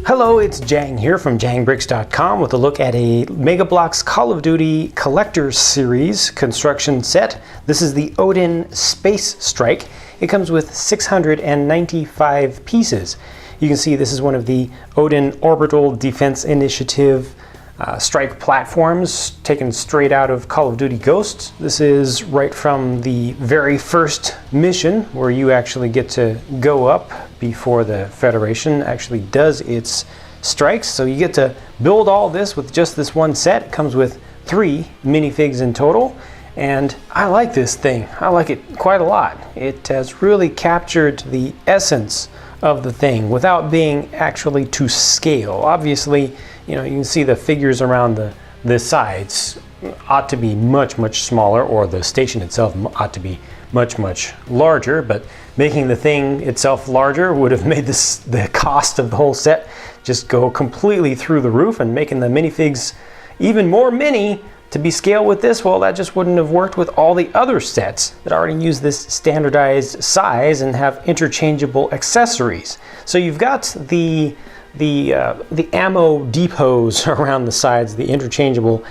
Hello, it's Jang here from jangbricks.com with a look at a Mega Bloks Call of Duty Collector Series construction set. This is the ODIN Space Strike. It comes with 695 pieces. You can see this is one of the ODIN Orbital Defense Initiative strike platforms taken straight out of Call of Duty Ghosts. This is right from the very first mission where you actually get to go up before the Federation actually does its strikes. So you get to build all this with just this one set. It comes with 3 minifigs in total, and I like this thing. I like it quite a lot. It has really captured the essence of the thing without being actually to scale. Obviously, you know, you can see the figures around the sides ought to be much smaller, or the station itself ought to be much larger, but making the thing itself larger would have made the cost of the whole set just go completely through the roof, and making the minifigs even more mini to be scaled with this, well, that just wouldn't have worked with all the other sets that already use this standardized size and have interchangeable accessories. So you've got the ammo depots around the sides, the interchangeable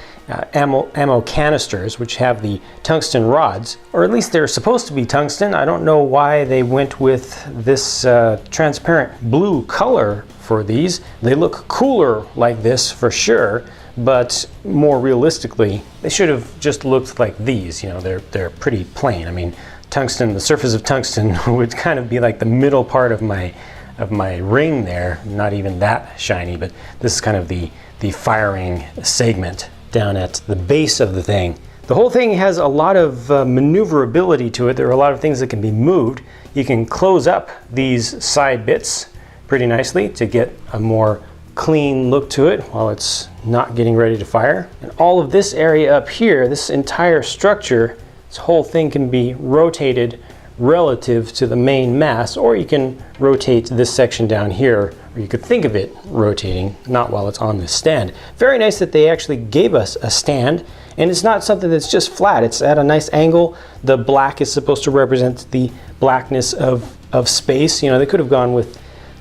ammo canisters, which have the tungsten rods, or at least they're supposed to be tungsten. I don't know why they went with this transparent blue color for these. They look cooler like this for sure, but more realistically, they should have just looked like these. You know, they're pretty plain. I mean, tungsten, the surface of tungsten would kind of be like the middle part of my ring there, not even that shiny, but this is kind of the firing segment down at the base of the thing. The whole thing has a lot of maneuverability to it. There are a lot of things that can be moved. You can close up these side bits pretty nicely to get a more clean look to it while it's not getting ready to fire. And all of this area up here, this entire structure, this whole thing can be rotated relative to the main mass, or you can rotate this section down here, or you could think of it rotating, not while it's on this stand. Very nice that they actually gave us a stand, and it's not something that's just flat. It's at a nice angle. The black is supposed to represent the blackness of space. You know, they could have gone with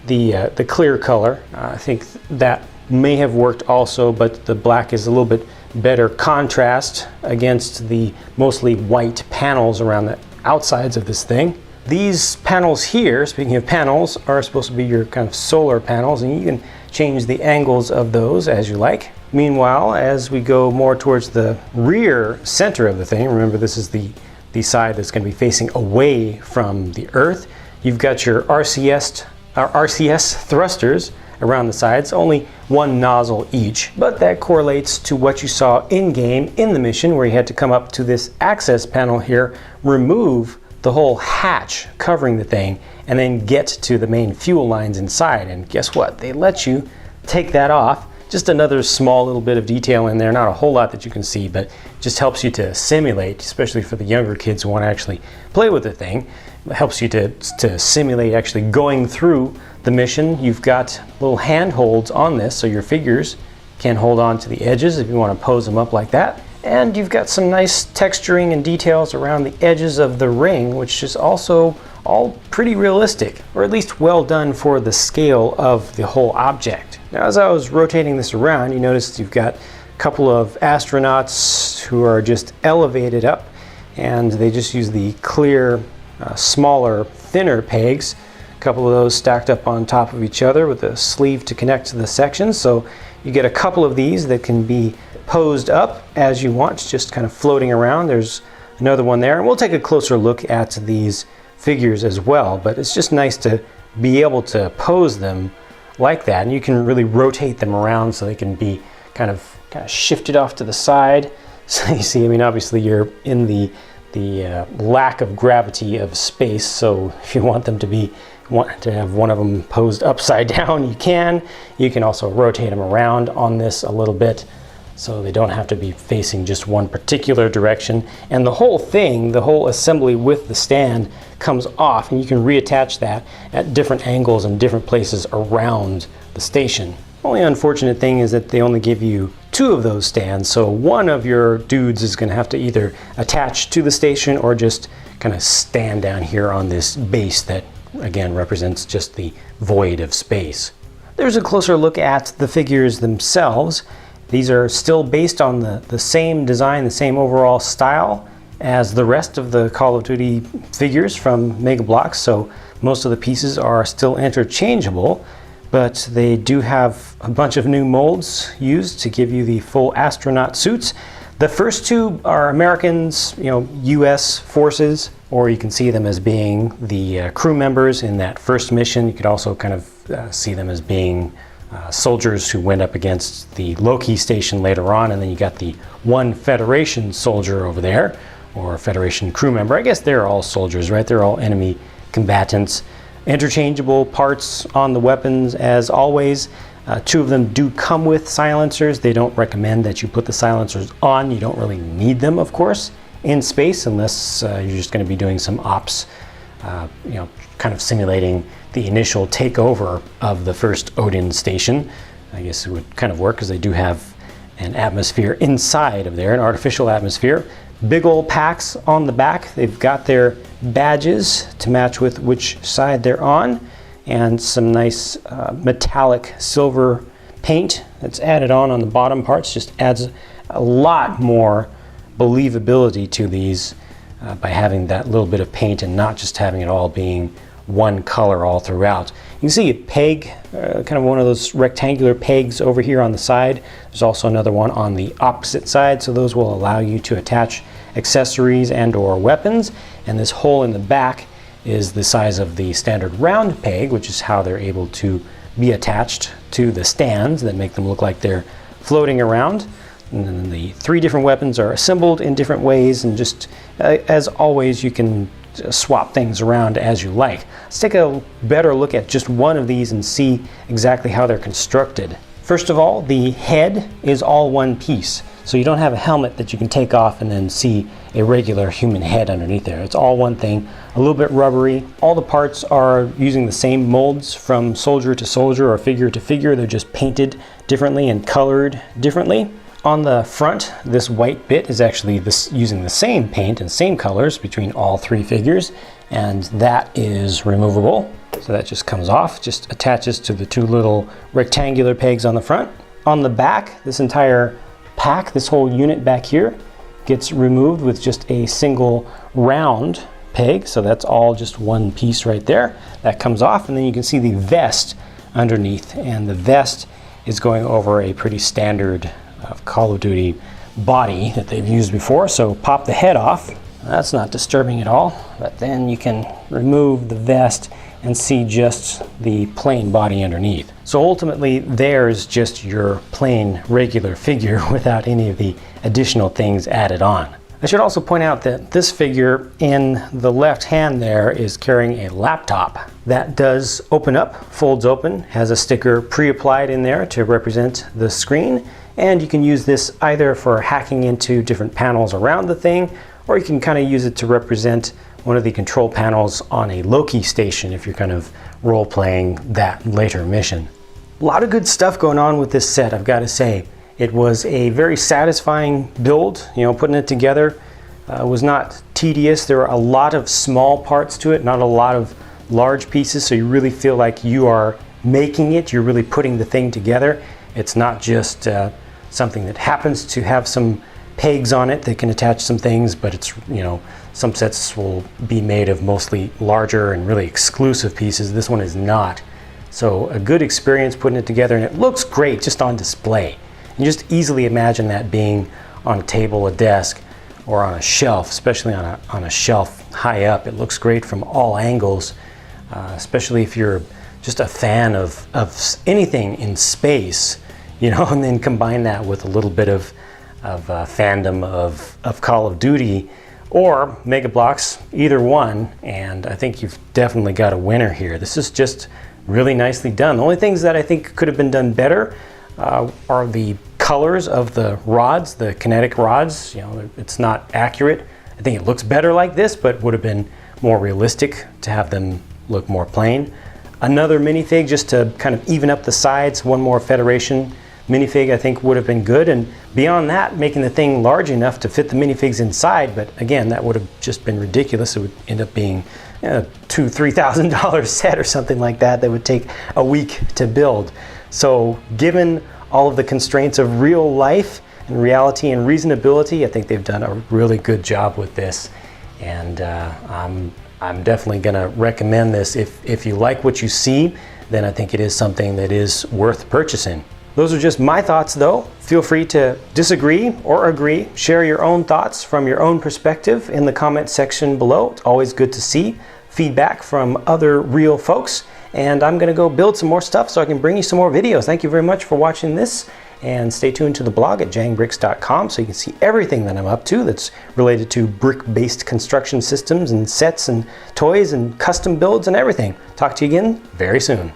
the clear color. I think that may have worked also, but the black is a little bit better contrast against the mostly white panels around the outsides of this thing. These panels here, speaking of panels, are supposed to be your kind of solar panels, and you can change the angles of those as you like. Meanwhile, as we go more towards the rear center of the thing, remember this is the side that's going to be facing away from the Earth, you've got your RCS thrusters around the sides, only 1 nozzle each, but that correlates to what you saw in-game in the mission, where you had to come up to this access panel here, remove the whole hatch covering the thing, and then get to the main fuel lines inside. And guess what? They let you take that off. Just another small little bit of detail in there, not a whole lot that you can see, but just helps you to simulate, especially for the younger kids who want to actually play with the thing. It helps you to simulate actually going through the mission. You've got little handholds on this, so your figures can hold on to the edges if you want to pose them up like that. And you've got some nice texturing and details around the edges of the ring, which is also all pretty realistic, or at least well done for the scale of the whole object. Now, as I was rotating this around, you notice you've got a couple of astronauts who are just elevated up, and they just use the clear, smaller, thinner pegs. A couple of those stacked up on top of each other with a sleeve to connect to the sections. So you get a couple of these that can be posed up as you want, just kind of floating around. There's another one there, and we'll take a closer look at these figures as well, but it's just nice to be able to pose them like that, and you can really rotate them around so they can be kind of shifted off to the side. So you see, I mean, obviously you're in the lack of gravity of space, so if you want to have one of them posed upside down, you can. You can also rotate them around on this a little bit, so they don't have to be facing just one particular direction. And the whole thing, the whole assembly with the stand, comes off, and you can reattach that at different angles and different places around the station. Only unfortunate thing is that they only give you 2 of those stands, so one of your dudes is going to have to either attach to the station or just kind of stand down here on this base that again represents just the void of space. There's a closer look at the figures themselves. These are still based on the same design, the same overall style as the rest of the Call of Duty figures from Mega Bloks, so most of the pieces are still interchangeable, but they do have a bunch of new molds used to give you the full astronaut suits. The first two are Americans, US forces, or you can see them as being the crew members in that first mission. You could also kind of see them as being soldiers who went up against the Loki station later on, and then you got the one Federation soldier over there, or Federation crew member. I guess they're all soldiers, right? They're all enemy combatants. Interchangeable parts on the weapons as always. Two of them do come with silencers. They don't recommend that you put the silencers on. You don't really need them, of course, in space unless you're just going to be doing some ops, kind of simulating the initial takeover of the first ODIN station. I guess it would kind of work because they do have an atmosphere inside of there, an artificial atmosphere. Big old packs on the back. They've got their badges to match with which side they're on, and some nice metallic silver paint that's added on the bottom parts. Just adds a lot more believability to these by having that little bit of paint and not just having it all being one color all throughout. You can see a peg, kind of one of those rectangular pegs over here on the side. There's also another one on the opposite side, so those will allow you to attach accessories and or weapons. And this hole in the back is the size of the standard round peg, which is how they're able to be attached to the stands that make them look like they're floating around. And then the three different weapons are assembled in different ways, and just as always, you can swap things around as you like. Let's take a better look at just one of these and see exactly how they're constructed. First of all, the head is all one piece, so you don't have a helmet that you can take off and then see a regular human head underneath there. It's all one thing, a little bit rubbery. All the parts are using the same molds from soldier to soldier or figure to figure. They're just painted differently and colored differently. On the front, this white bit is actually using the same paint and same colors between all three figures, and that is removable. So that just comes off, just attaches to the two little rectangular pegs on the front. On the back, this entire pack, this whole unit back here, gets removed with just a single round peg. So that's all just one piece right there. That comes off, and then you can see the vest underneath, and the vest is going over a pretty standard Call of Duty body that they've used before. So pop the head off. That's not disturbing at all, but then you can remove the vest and see just the plain body underneath. So ultimately, there's just your plain regular figure without any of the additional things added on. I should also point out that this figure in the left hand there is carrying a laptop. That does open up, folds open, has a sticker pre-applied in there to represent the screen, and you can use this either for hacking into different panels around the thing, or you can kind of use it to represent one of the control panels on a Loki station if you're kind of role-playing that later mission. A lot of good stuff going on with this set, I've got to say. It was a very satisfying build, putting it together was not tedious. There were a lot of small parts to it, not a lot of large pieces, so you really feel like you are making it, you're really putting the thing together. It's not just something that happens to have some pegs on it that can attach some things, but it's, some sets will be made of mostly larger and really exclusive pieces. This one is not. So a good experience putting it together, and it looks great just on display. You just easily imagine that being on a table, a desk, or on a shelf, especially on a shelf high up. It looks great from all angles, especially if you're just a fan of anything in space, and then combine that with a little bit of fandom of Call of Duty or Mega Bloks, either one, and I think you've definitely got a winner here. This is just really nicely done. The only things that I think could have been done better are the colors of the rods, the kinetic rods. It's not accurate. I think it looks better like this, but would have been more realistic to have them look more plain. Another minifig just to kind of even up the sides, one more Federation minifig I think would have been good, and beyond that, making the thing large enough to fit the minifigs inside, but again, that would have just been ridiculous. It would end up being $2,000-3,000 set or something like that that would take a week to build. So given all of the constraints of real life and reality and reasonability, I think they've done a really good job with this, and I'm definitely going to recommend this. If you like what you see, then I think it is something that is worth purchasing. Those are just my thoughts though. Feel free to disagree or agree. Share your own thoughts from your own perspective in the comment section below. It's always good to see feedback from other real folks. And I'm gonna go build some more stuff so I can bring you some more videos. Thank you very much for watching this, and stay tuned to the blog at jangbricks.com so you can see everything that I'm up to that's related to brick-based construction systems and sets and toys and custom builds and everything. Talk to you again very soon.